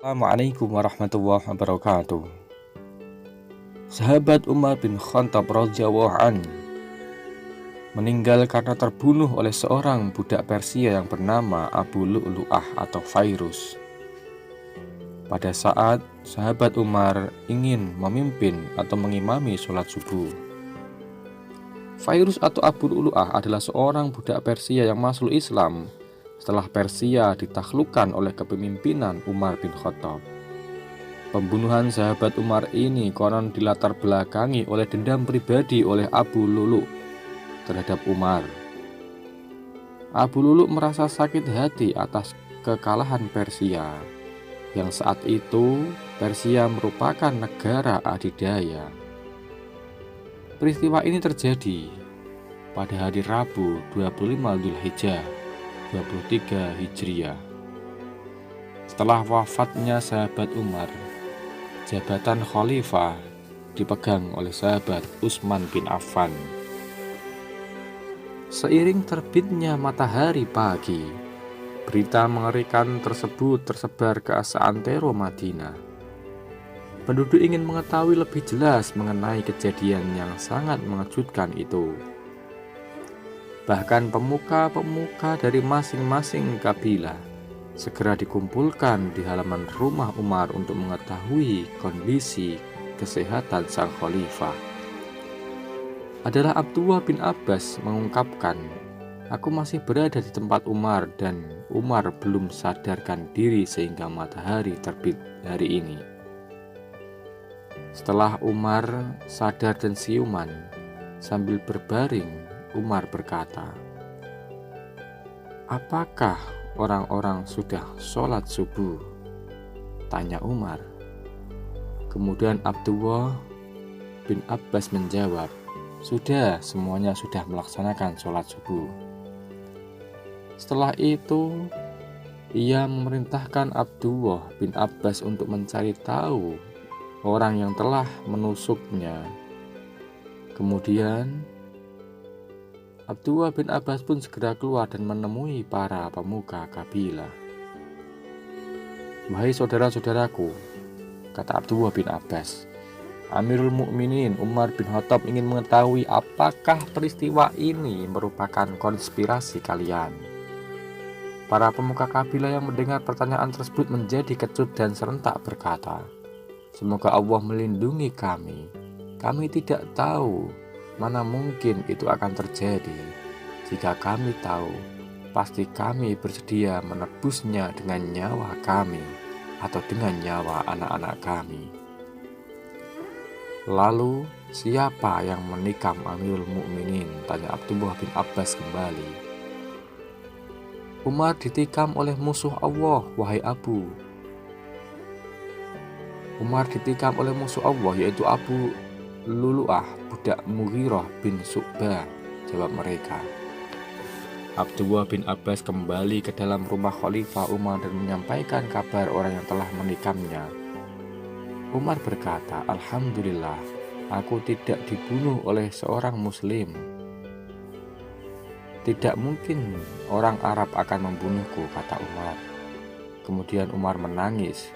Assalamualaikum warahmatullahi wabarakatuh. Sahabat Umar bin Khattab radhiyallahu anhu meninggal karena terbunuh oleh seorang budak Persia yang bernama Abu Lu'lu'ah atau Fairuz. Pada saat sahabat Umar ingin memimpin atau mengimami sholat subuh, Fairuz atau Abu Lu'lu'ah adalah seorang budak Persia yang masuk Islam setelah Persia ditaklukkan oleh kepemimpinan Umar bin Khattab. Pembunuhan sahabat Umar ini konon dilatar belakangi oleh dendam pribadi oleh Abu Lu'lu' terhadap Umar. Abu Lu'lu' merasa sakit hati atas kekalahan Persia, yang saat itu Persia merupakan negara adidaya. Peristiwa ini terjadi pada hari Rabu 25 Dzulhijjah 23 Hijriah. Setelah wafatnya sahabat Umar, jabatan khalifah dipegang oleh sahabat Utsman bin Affan. Seiring terbitnya matahari pagi, berita mengerikan tersebut tersebar ke seantero Madinah. Penduduk ingin mengetahui lebih jelas mengenai kejadian yang sangat mengejutkan itu. Bahkan pemuka-pemuka dari masing-masing kabilah segera dikumpulkan di halaman rumah Umar untuk mengetahui kondisi kesehatan sang khalifah. Adalah Abdullah bin Abbas mengungkapkan, "Aku masih berada di tempat Umar dan Umar belum sadarkan diri sehingga matahari terbit hari ini." Setelah Umar sadar dan siuman, sambil berbaring, Umar berkata, "Apakah orang-orang sudah sholat subuh?" tanya Umar. Kemudian Abdullah bin Abbas menjawab, "Sudah, semuanya sudah melaksanakan sholat subuh." Setelah itu, ia memerintahkan Abdullah bin Abbas untuk mencari tahu orang yang telah menusuknya. Kemudian Abdullah bin Abbas pun segera keluar dan menemui para pemuka kabilah. "Wahai saudara-saudaraku," kata Abdullah bin Abbas, "Amirul Mukminin Umar bin Khattab ingin mengetahui apakah peristiwa ini merupakan konspirasi kalian." Para pemuka kabilah yang mendengar pertanyaan tersebut menjadi kecut dan serentak berkata, "Semoga Allah melindungi kami. Kami tidak tahu. Mana mungkin itu akan terjadi. Jika kami tahu, pasti kami bersedia menebusnya dengan nyawa kami atau dengan nyawa anak-anak kami." "Lalu siapa yang menikam Amirul Mukminin?" tanya Abdullah bin Abbas kembali. "Umar ditikam oleh musuh Allah, wahai Abu." Umar ditikam oleh musuh Allah, yaitu Abu Lu'lu'ah, budak Mughirah bin Syu'bah, jawab mereka. Abdullah bin Abbas kembali ke dalam rumah Khalifah Umar dan menyampaikan kabar orang yang telah menikamnya. Umar berkata, "Alhamdulillah, aku tidak dibunuh oleh seorang muslim. Tidak mungkin orang Arab akan membunuhku," kata Umar. Kemudian Umar menangis.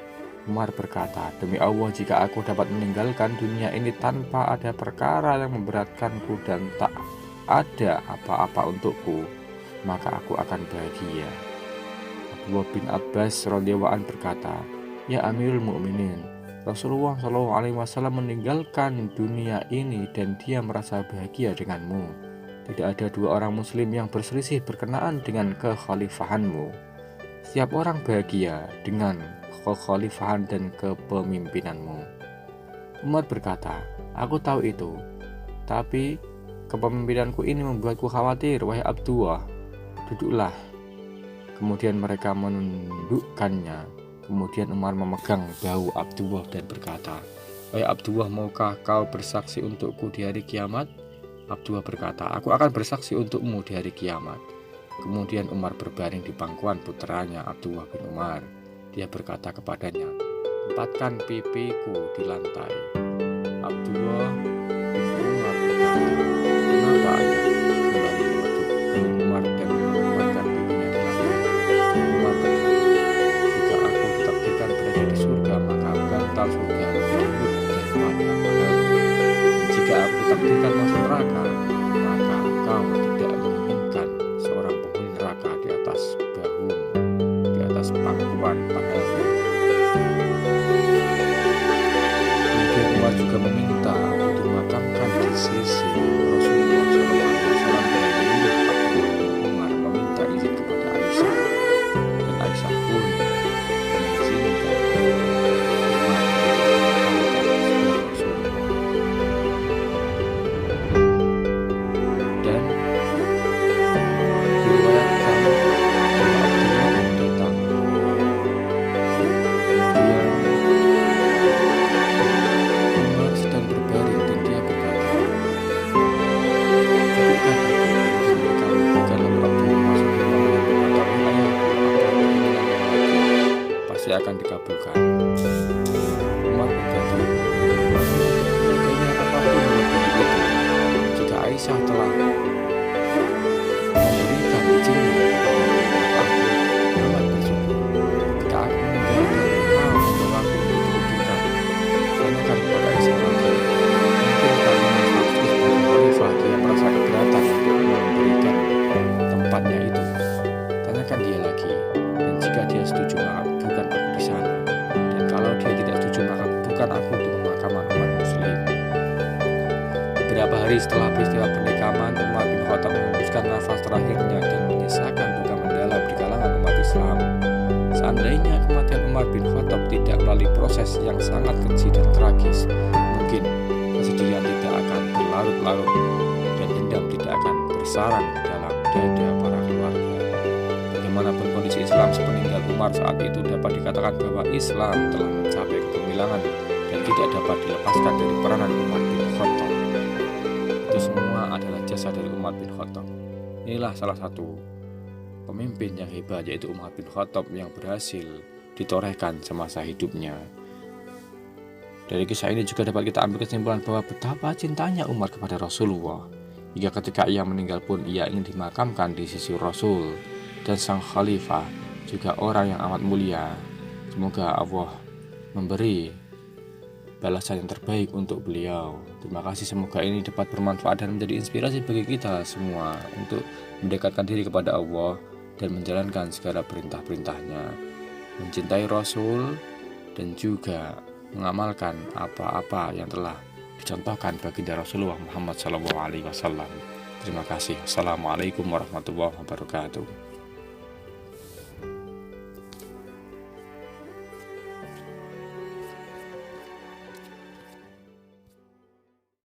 Umar berkata, "Demi Allah, jika aku dapat meninggalkan dunia ini tanpa ada perkara yang memberatkanku dan tak ada apa-apa untukku, maka aku akan bahagia." Abdullah bin Abbas radhiyallahu anhu berkata, "Ya Amirul Mukminin, Rasulullah SAW meninggalkan dunia ini dan dia merasa bahagia denganmu. Tidak ada dua orang muslim yang berselisih berkenaan dengan kekhalifahanmu. Setiap orang bahagia dengan kekhalifahan dan kepemimpinanmu." Umar berkata, "Aku tahu itu, tapi kepemimpinanku ini membuatku khawatir, wahai Abdullah. Duduklah." Kemudian mereka menundukkannya. Kemudian Umar memegang bahu Abdullah dan berkata, "Wahai Abdullah, maukah kau bersaksi untukku di hari kiamat?" Abdullah berkata, "Aku akan bersaksi untukmu di hari kiamat." Kemudian Umar berbaring di pangkuan putranya Abdullah bin Umar. Dia berkata kepadanya, "Tempatkan pipiku di lantai." Abdullah bin Umar berkata, "Kenapa ayah?" Kembali menuju ke Umar dan menempatkan pipinya di lantai. Umar berkata, "Jika aku ditakdirkan berada berada di surga, maka bantal surga lebih lembut daripada pahalmu. Jika aku ditakdirkan masuk neraka, maka kau tidak menginginkan seorang penghuni neraka di atas bahumu, di atas pangkuan pahalmu. Kemudian Umar juga meminta untuk dimakamkan di sisi Rasulullah SAW, dengan menyuruh Abdullah bin Umar meminta izin kepada Aisyah, dan Aisyah pun mengizinkan Umar untuk dimakamkan di sebelah Rasulullah. Dan diriwayatkan bahwa Abdullah pun datang. Kemudian Umar sedang berbaring dan dia berkata, "Cukupkan aku dengan kamu." Lalu Abdullah masuk ke ruangan dan berkata, "Ayahku, apa keinginanmu lagi? Pasti akan dikabulkan." Umar berkata, "Keinginan apapun melebihi itu. Jika Aisyah telah memberikan izinnya kepada aku amat bersyukur. Ketika aku meninggal dan engkau membawaku untuk dikuburkan, tanyakan kepada Aisyah lagi. Mungkin karena statusku sebagai khalifah dia merasa keberatan untuk memberikan tempatnya itu. Tanyakan dia lagi, dan jika dia setuju maka bukan aku di sana, dan kalau dia tidak setuju maka bukan aku di pemakaman umat muslim." Beberapa hari setelah peristiwa pernikahan, Umar bin Khattab menghembuskan nafas terakhirnya dan menyisakan duka mendalam di kalangan umat Islam. Seandainya kematian Umar bin Khattab tidak melalui proses yang sangat keji dan tragis, mungkin kesedihan tidak akan berlarut-larut dan dendam tidak akan bersarang di dalam dada para keluarga. Bagaimanapun kondisi Islam sepeninggal Umar saat itu, dapat dikatakan bahwa Islam telah mencapai kegemilangan dan tidak dapat dilepaskan dari peranan Umar bin Khattab. Itu semua adalah jasa dari Umar bin Khattab. Inilah salah satu pemimpin yang hebat, yaitu Umar bin Khattab, yang berhasil ditorehkan semasa hidupnya. Dari kisah ini juga dapat kita ambil kesimpulan bahwa betapa cintanya Umar kepada Rasulullah, hingga ketika ia meninggal pun ia ingin dimakamkan di sisi Rasul dan sang khalifah, juga orang yang amat mulia. Semoga Allah memberi balasan yang terbaik untuk beliau. Terima kasih, semoga ini dapat bermanfaat dan menjadi inspirasi bagi kita semua untuk mendekatkan diri kepada Allah dan menjalankan segala perintah-perintahnya, mencintai Rasul, dan juga mengamalkan apa-apa yang telah dicontohkan baginda Rasulullah Muhammad SAW. Terima kasih. Assalamualaikum warahmatullahi wabarakatuh.